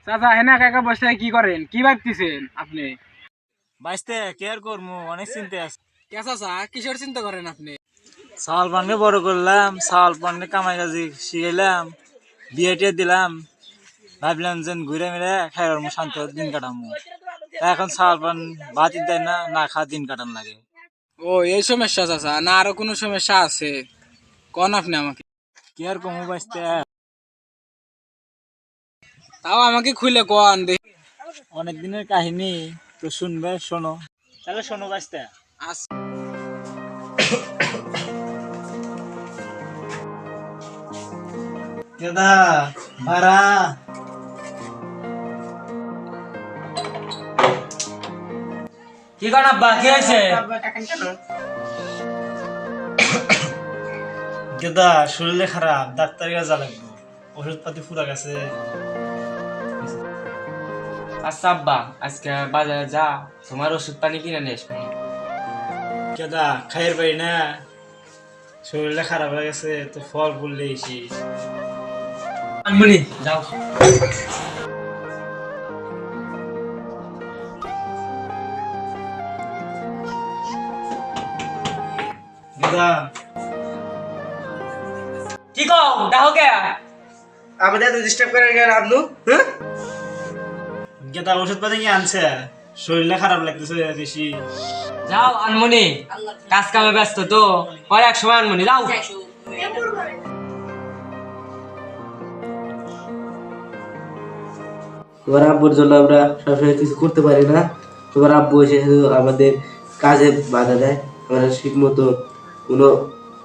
চাচা হেনা একা বসে কি করেন, কি ভাবতেছেন আপনি? বাইসতে কেয়ার করবো, অনেক চিন্তা আছে। কে চাচা কিসের চিন্তা করেন আপনি? সাল পানকে বড় করলাম, সাল পানকে কামাই কাজি শিখাইলাম, বিয়ে টিয়ে দিলাম, ভাবলাম যে ঘুরে মিলে খাইবার শান্ত দিন কাটামো। এখন সাল পান ভাতই দেয় না, না খা দিন কাটান লাগে। ও এই সমস্যা চাচা, না আরো কোনো সমস্যা আছে? কোন আপনি আমাকে, কেয়ার কমু বাইসতে। তাও আমাকে খুলে কোন দেখি। অনেক দিনের কাহিনী তো শুনবে, শোনো তাহলে, শোনো বাইসতে। দাদা ভাড়া কি করেন আব্বা, কি হয়েছে? দাদা শরীরে খারাপ, ডাক্তারের কাছে লাগবে, ওষুধ পাতি ফুরা গেছে। আচ্ছা আব্বা, আজকে বাজারে যা, তোমার ওষুধ পানি কিনে নিয়ে আসবো। দাদা খাইয়ের পারি না, শরীরটা খারাপ হয়ে গেছে, তো ফল ফুল দিয়েছি। আনমনি যাও। দাদা কি কও দেখো কে? আমাদের এত ডিস্টার্ব করেন কেন আপনি? হ্যাঁ, দাদা ওষুধ পাতি কি আনছে? শরীরটা খারাপ লাগতেছে বেশি। যাও আনমনি, কাজ কামে ব্যস্ত তো, পরে এক সময় আনমনি যাও। তোমার আব্বুর জন্য আমরা সবসময় কিছু করতে পারি না। তোমার আব্বু এসে শুধু আমাদের কাজে বাধা দেয়, আমরা ঠিক মতো কোনো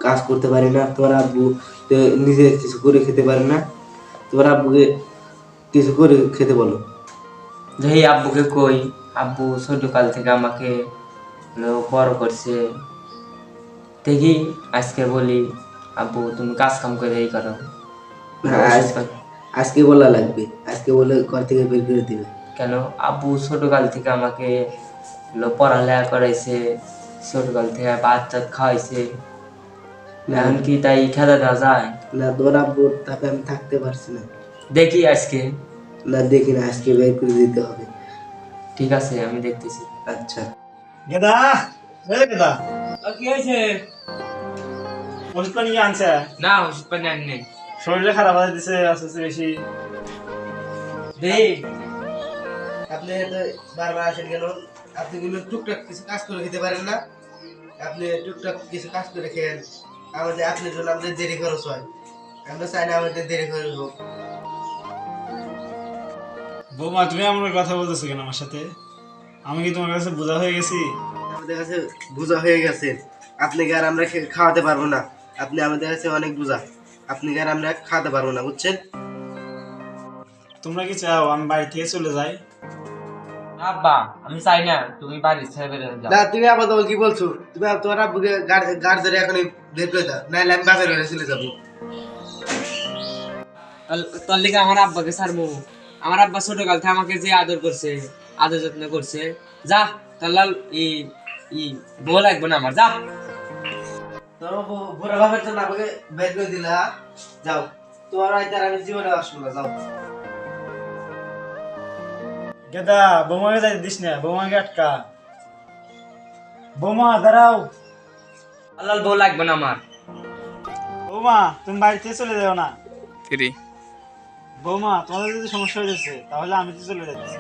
কাজ করতে পারি না। তোমার আব্বু তো নিজে কিছু করে খেতে পারে না, তোমার আব্বুকে কিছু করে খেতে বলো। যেই আব্বুকে কই, আব্বু ছোট কাল থেকে আমাকে বড় করছে, দেখি আজকে বলি আব্বু তুমি কাজ কাম করে এই করো। আজকে বলা লাগবে, আজকে বলে ঘর থেকে বের করে দিবে। কেন? আব্বু ছোট কাল থেকে আমাকে পড়ালেখা করাইছে, ছোট কাল থেকে ভাত টাত খাওয়াইছে, এখন কি তাই খেলা দেওয়া যায়? না, তোমার আব্বুর তাকে আমি থাকতে পারছি না। দেখি আজকে। না দেখি না, আজকে বের করে দিতে হবে। ঠিক আছে, আমি দেখতেছি। আচ্ছা দাদা দাদা কি হয়েছে? ওষুধ পানি কি আনছে? না ওষুধ পানি আনি নেই। শরীরটা খারাপ হয়ে দিছে আস্তে আস্তে বেশি। দেই আপনি তো বারবার আসেন কেন? আপনি কিন্তু টুকটাক কিছু কাজ করে খেতে পারেন না? আপনি টুকটাক কিছু কাজ করে খেয়েন, আমাদের আপনার জন্য আমাদের দেরি খরচ হয়। আমরা চাই না আমাদের দেরি খরচ হোক। বৌমা তুমি এমন কথা বলতেছো কেন আমার সাথে? আমি কি তোমার কাছে বোঝা হয়ে গেছি? আমাদের কাছে বোঝা হয়ে গেছে, আপনাকে আর আমরা খাওয়াতে পারবো না। আপনি আমাদের কাছে অনেক বোঝা, আপনাকে আর আমরা খাওয়াতে পারবো না, বুঝছেন? তোমরা কি চাও আমি বাড়ি থেকে চলে যাই? আব্বা, আমি চাই না তুমি বাড়ি ছেড়ে বেরো যাও। না, তুমি আবার কি বলছো? তুমি তোমার আব্বুকে গাড়ি ধরে এখনই বের করে দাও, নাহলে আমি বাপের বাড়ি চলে যাবো। তোর লিগে আমার আব্বাকে ছাড়বো? আমার আব্বা ছোট কাল থেকে আমাকে যে আদর করছে, আদর যত্ন করছে, যা তার লাল ই ই বউ লাগবে না আমার, যা। তোমার বুড়া বাপের জন্য আমাকে বের করে দিলা, যাও। তোমার হয়তো আর আমি জীবনে আসবো না, যাও। গেদা বৌমাকে যাই দিস না, বৌমাকে আটকা। বৌমা দাঁড়াও। আল্লাহ বউ লাগবে না আমার। বৌমা তুমি বাড়ি থেকে চলে যাও না। বৌমা তোমাদের যদি সমস্যা হয়ে যাচ্ছে তাহলে আমি তো চলে যাচ্ছি।